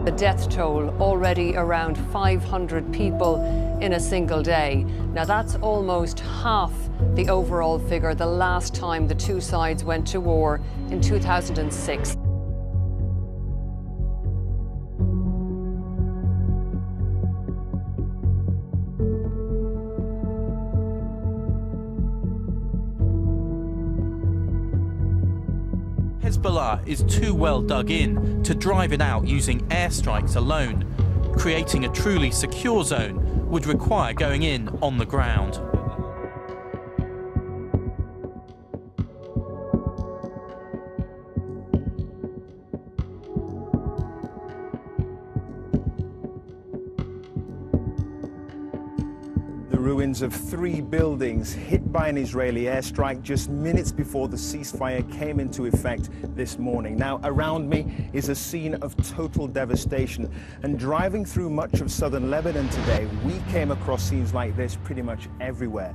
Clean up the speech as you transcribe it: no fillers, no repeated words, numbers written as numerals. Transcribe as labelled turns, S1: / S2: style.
S1: The death toll already around 500 people in a single day. Now that's almost half the overall figure the last time the two sides went to war in 2006.
S2: Hezbollah is too well dug in to drive it out using airstrikes alone. Creating a truly secure zone would require going in on the ground.
S3: The ruins of 3 buildings hit by an Israeli airstrike just minutes before the ceasefire came into effect this morning. Now, around me is a scene of total devastation. And driving through much of southern Lebanon today, we came across scenes like this pretty much everywhere.